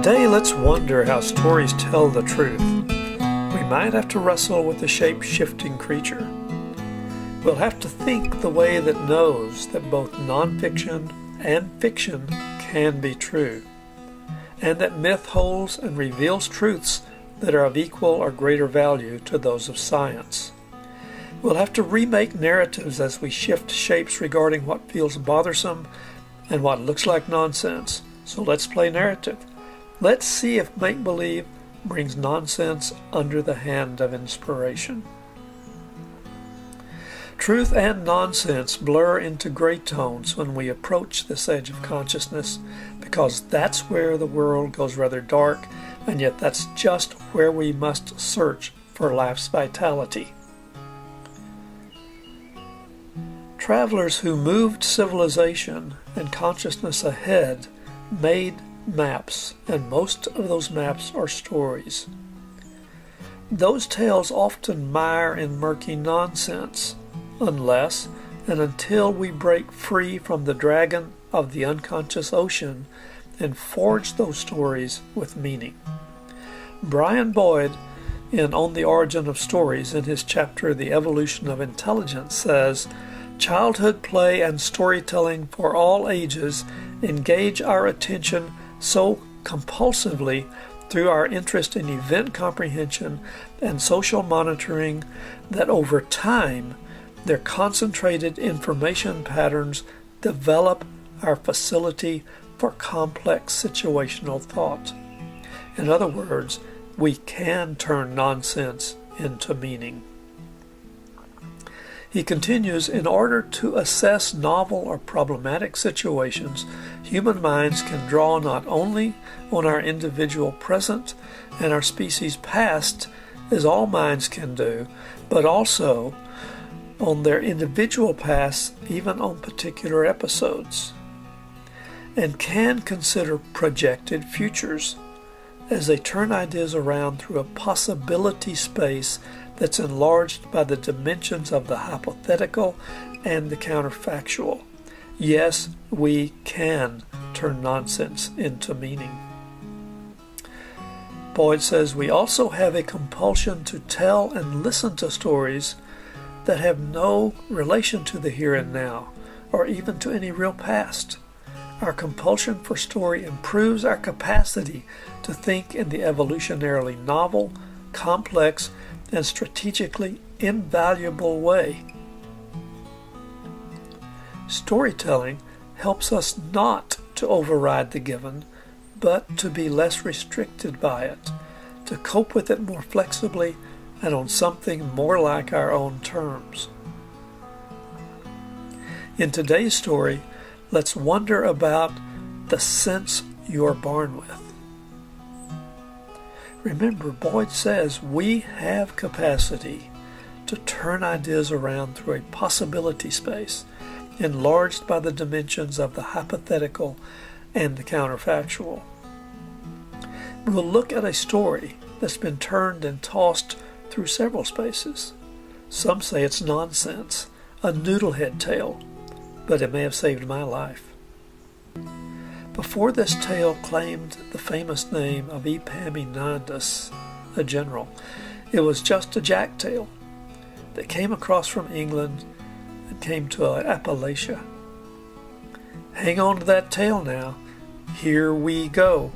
Today, let's wonder how stories tell the truth. We might have to wrestle with the shape-shifting creature. We'll have to think the way that knows that both nonfiction and fiction can be true, and that myth holds and reveals truths that are of equal or greater value to those of science. We'll have to remake narratives as we shift shapes regarding what feels bothersome and what looks like nonsense. So let's play narrative. Let's see if make-believe brings nonsense under the hand of inspiration. Truth and nonsense blur into gray tones when we approach this edge of consciousness, because that's where the world goes rather dark, and yet that's just where we must search for life's vitality. Travelers who moved civilization and consciousness ahead made maps, and most of those maps are stories. Those tales often mire in murky nonsense, unless and until we break free from the dragon of the unconscious ocean and forge those stories with meaning. Brian Boyd, in On the Origin of Stories, in his chapter The Evolution of Intelligence, says, "Childhood play and storytelling for all ages engage our attention so compulsively through our interest in event comprehension and social monitoring that over time their concentrated information patterns develop our facility for complex situational thought." In other words, we can turn nonsense into meaning. He continues, in order to assess novel or problematic situations, human minds can draw not only on our individual present and our species past, as all minds can do, but also on their individual past, even on particular episodes, and can consider projected futures as they turn ideas around through a possibility space that's enlarged by the dimensions of the hypothetical and the counterfactual. Yes, we can turn nonsense into meaning. Boyd says we also have a compulsion to tell and listen to stories that have no relation to the here and now, or even to any real past. Our compulsion for story improves our capacity to think in the evolutionarily novel, complex, and strategically invaluable way. Storytelling helps us not to override the given, but to be less restricted by it, to cope with it more flexibly and on something more like our own terms. In today's story, let's wonder about the sense you are born with. Remember, Boyd says we have capacity to turn ideas around through a possibility space enlarged by the dimensions of the hypothetical and the counterfactual. We'll look at a story that's been turned and tossed through several spaces. Some say it's nonsense, a noodlehead tale, but it may have saved my life. Before this tale claimed the famous name of Epaminondas, a general, it was just a jack tale that came across from England and came to Appalachia. Hang on to that tale now. Here we go.